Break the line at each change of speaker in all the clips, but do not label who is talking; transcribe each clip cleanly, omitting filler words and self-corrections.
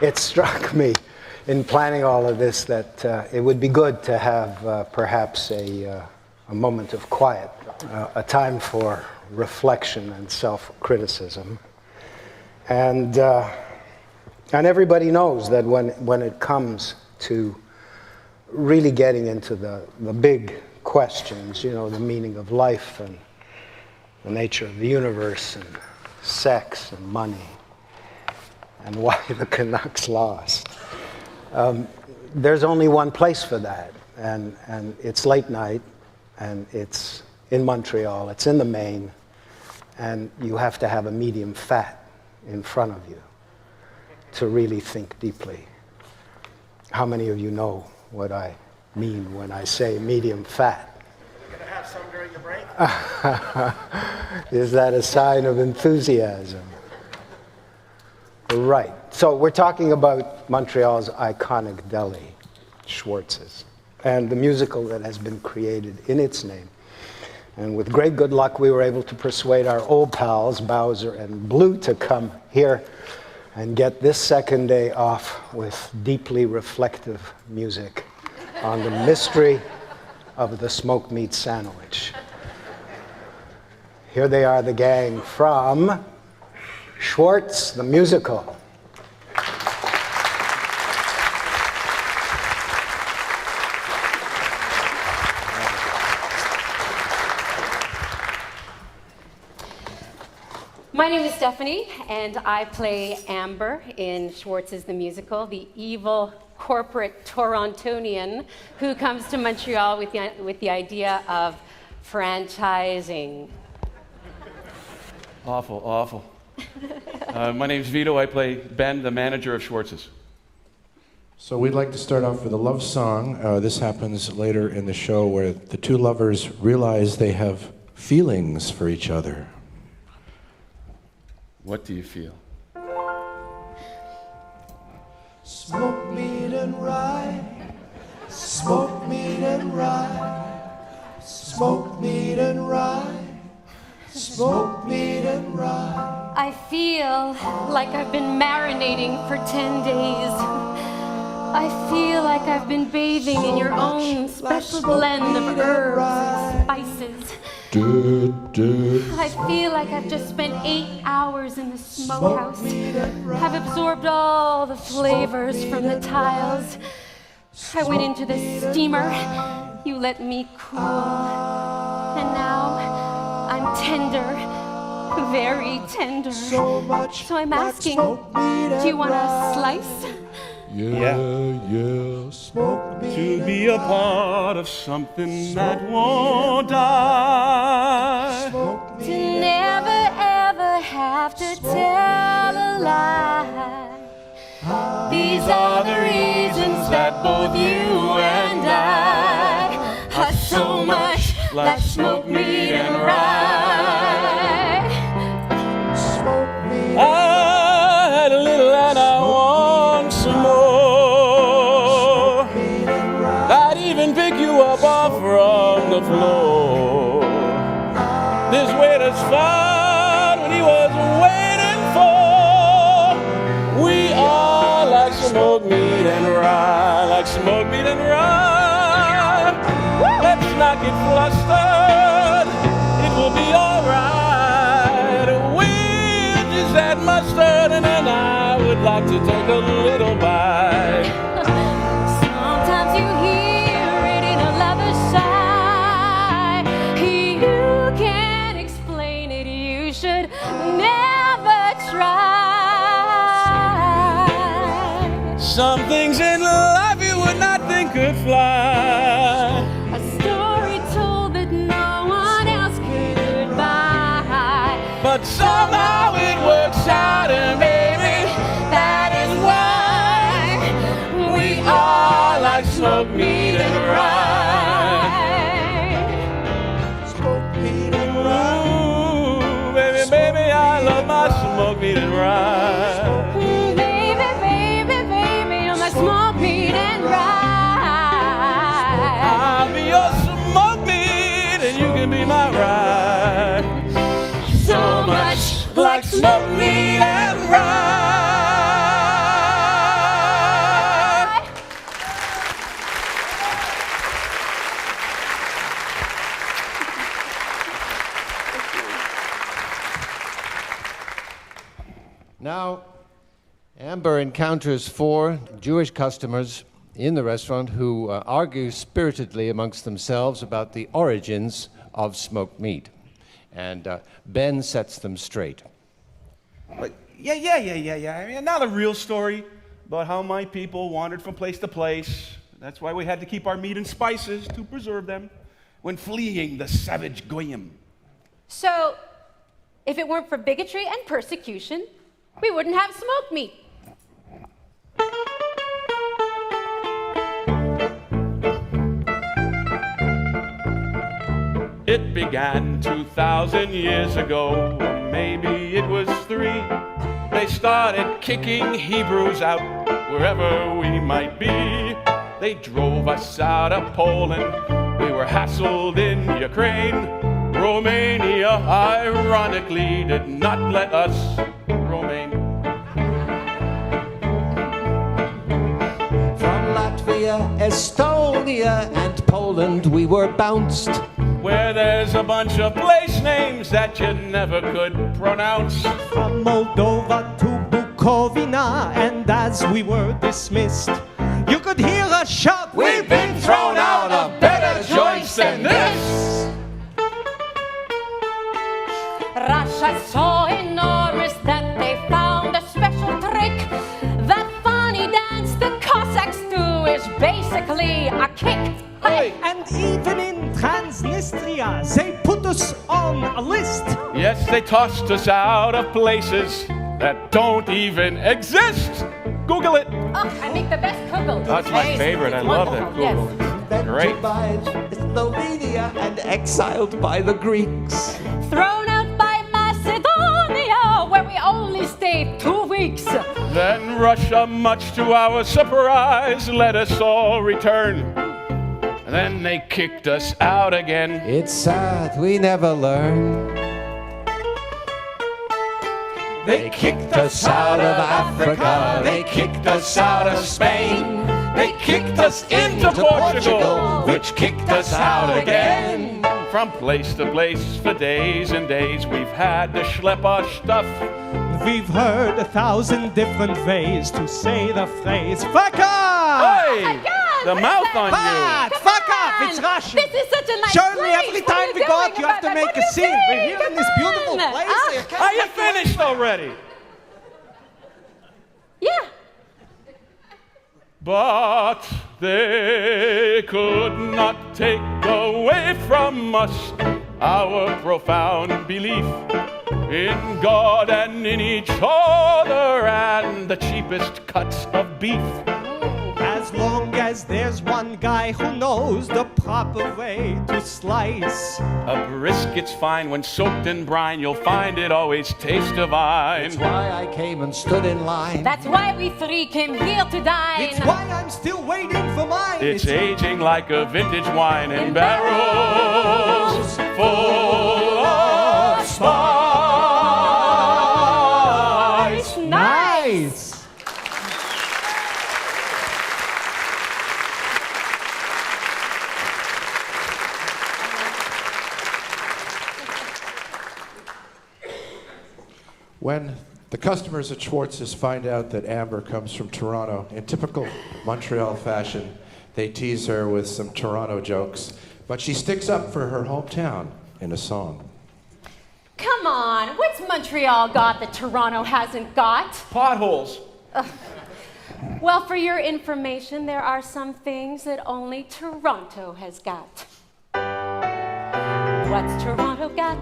it struck me in planning all of this that it would be good to have perhaps a moment of quiet, a time for reflection and self-criticism. And everybody knows that when it comes to really getting into the big questions, you know, the meaning of life and the nature of the universe and sex and money and why the Canucks lost, there's only one place for that, and it's late night, and it's in Montreal, it's in the Main, and you have to have a medium fat in front of you to really think deeply. How many of you know what I mean when I say medium fat?
You're going to have some during the break?
Is that a sign of enthusiasm? Right. So we're talking about Montreal's iconic deli, Schwartz's, and the musical that has been created in its name. And with great good luck, we were able to persuade our old pals, Bowser and Blue, to come here and get this second day off with deeply reflective music on the mystery of the smoked meat sandwich. Here they are, the gang from Schwartz, the musical.
My name is Stephanie, and I play Amber in Schwartz's the musical, the evil corporate Torontonian who comes to Montreal with the idea of franchising.
Awful, awful. My name's Vito. I play Ben, the manager of Schwartz's.
So we'd like to start off with a love song. This happens later in the show where the two lovers realize they have feelings for each other.
What do you feel?
Smoke meat and rye, smoke meat and rye, smoke meat and rye, smoke meat and rye.
I feel like I've been marinating for 10 days. I feel like I've been bathing in your own special blend of herbs and spices. I feel like I've just spent 8 hours in the smokehouse. I've absorbed all the flavors from the tiles. I went into the steamer. You let me cool. And now I'm tender, very tender. So I'm asking, do you want a slice?
Yeah. To be a part of something that won't die.
To never ever have to tell a lie. These are the reasons that both you and I are so much like smoked meat and rye.
I had a little and I want some more. I'd even pick you up off from the floor. This waiter's found what he was waiting for. We are like smoked meat and rye, like smoked meat and rye. Let's not get flustered, it will be alright. We'll just add mustard and then I would like to take a little bite.
Sometimes you hear it in a lover's sigh. You can't explain it, you should never try.
Some things in life you would not think could fly.
A story told that no one else could buy.
But somehow it works out, and baby, that is why we are like smoked meat and rye.
Smoke meat and rye.
Ooh, baby, baby, I love my smoked meat and rye.
Baby, baby, baby, you're my smoked meat and rye.
I'll be your smoked meat, and you can be my rye.
So much like smoked meat and rye.
Now, Amber encounters 4 Jewish customers in the restaurant who argue spiritedly amongst themselves about the origins of smoked meat. And Ben sets them straight.
Yeah. I mean, now the real story about how my people wandered from place to place. That's why we had to keep our meat and spices to preserve them when fleeing the savage goyim.
So, if it weren't for bigotry and persecution, we wouldn't have smoked meat.
It began 2,000 years ago, or maybe it was 3. They started kicking Hebrews out wherever we might be. They drove us out of Poland. We were hassled in Ukraine. Romania, ironically, did not let us remain.
From Latvia, Estonia, and Poland we were bounced.
Where there's a bunch of place names that you never could pronounce.
From Moldova to Bukovina, and as we were dismissed, you could hear us shout,
We've been thrown out of better joints than this.
Russia so enormous that they found a special trick. That funny dance the Cossacks do is basically a kick. Hey!
and even in Transnistria, they put us on a list.
Yes, they tossed us out of places that don't even exist. Google it.
Oh, I make the best kugel.
That's my favorite. I love that
Wonderful,
Google.
yes.
Invented by Slovenia and exiled by the Greeks.
Thrown out by Macedonia, where we only stayed 2 weeks.
Then Russia, much to our surprise, let us all return. And then they kicked us out again.
It's sad we never learn.
They kicked us out of Africa. They kicked us out of Spain.
They kicked us into Portugal, which kicked us out again. From place to place for days and days, we've had to schlep our stuff.
We've heard 1,000 different ways to say the phrase, fuck off!
Hey! The mouth on you!
But, fuck off! It's Russian!
This is such a nice
Surely
place.
every
What are
time
you
we go out,
doing
you have to
about
make
that?
a
What are
scene.
you
We're
doing?
here in this
Come
beautiful
on.
place.
Ah.
You can't
Are you
take away
finished
from-
already?
Yeah.
But they could not take away from us our profound belief in God and in each other and the cheapest cuts of beef.
As long as there's one guy who knows the proper way to slice.
A brisket's fine when soaked in brine. You'll find it always tastes divine.
That's why I came and stood in line.
That's why we 3 came here to dine.
It's why I'm still waiting for mine.
It's aging like a vintage wine in barrels full of spice.
nice.
When the customers at Schwartz's find out that Amber comes from Toronto, in typical Montreal fashion, they tease her with some Toronto jokes, but she sticks up for her hometown in a song.
Come on, what's Montreal got that Toronto hasn't got?
Potholes.
Well, for your information, there are some things that only Toronto has got. What's Toronto got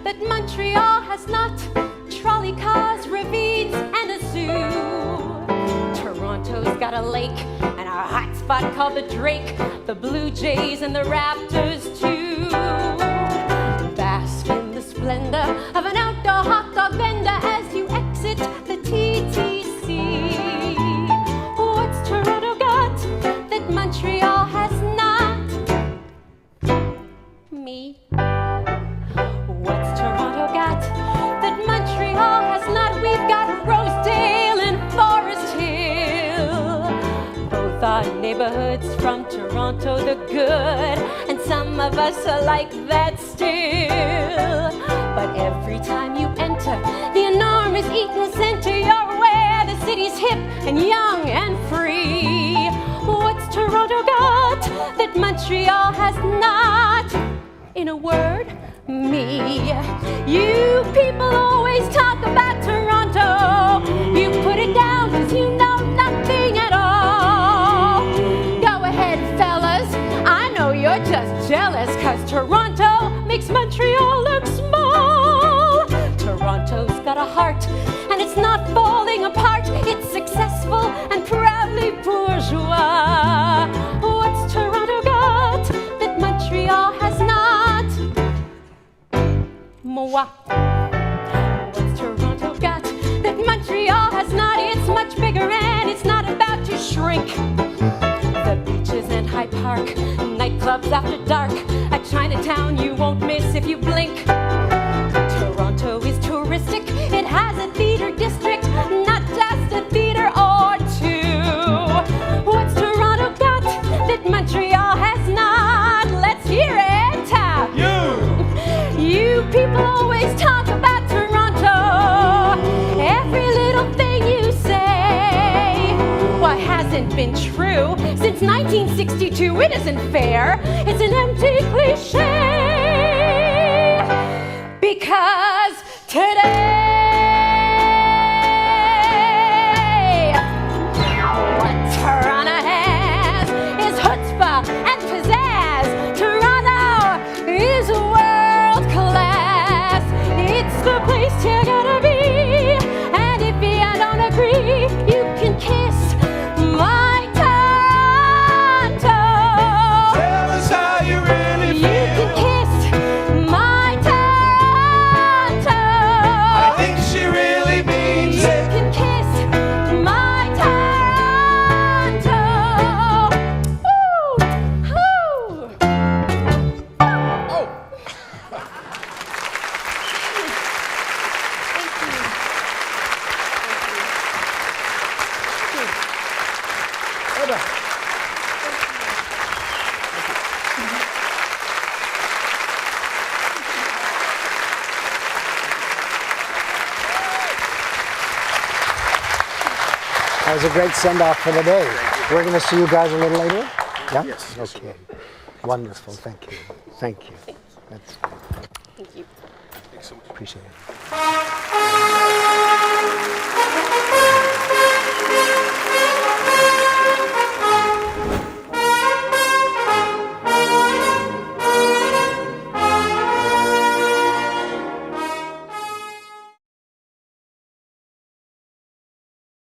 that Montreal has not? Trolley cars, ravines, and a zoo. Toronto's got a lake and a hot spot called the Drake, the Blue Jays and the Raptors too. Bask in the splendor of an outdoor hot dog vendor as you exit the TTC. What's Toronto got that Montreal has not? Me. What's Toronto got that Montreal has not? We've got Rosedale and Forest Hill. Both are neighborhoods from Toronto the good, and some some of us are like that still. But every time you enter the enormous Eaton Center, you're aware the city's hip and young and free. What's Toronto got that Montreal has not? In a word, me. You people always talk about Toronto. You put it down 'cause you know nothing at all. Go ahead, fellas. I know you're just jealous 'cause Toronto makes Montreal look small. Toronto's got a heart and it's not falling apart. It's successful and proudly bourgeois. What's Toronto got that Montreal has not? Moi. What's Toronto got that Montreal has not? It's much bigger and it's not about to shrink. The beaches and Hyde Park, nightclubs after dark. At Chinatown you won't miss if you blink. Toronto is touristic. It has a theater district, not just a theater or two. What's Toronto got that Montreal has not? Let's hear it. You people always talk about Toronto. Every little thing you say, well, hasn't been true since 1962. It isn't fair. It's an empty cliche. Because today, what Toronto has is chutzpah and pizzazz. Toronto is world class. It's the place you gotta be. And if you don't agree, you can kiss my Toronto.
Tell us how you really
You can
feel.
kiss my Toronto.
I think she really means
You
it.
can kiss my Toronto. Woo! Woo! Oh!
That was a great send-off for the day. We're going to see you guys a little later? Yeah?
Yes.
Okay. Wonderful. Thank you. Thank you. That's
Thank you.
appreciate it.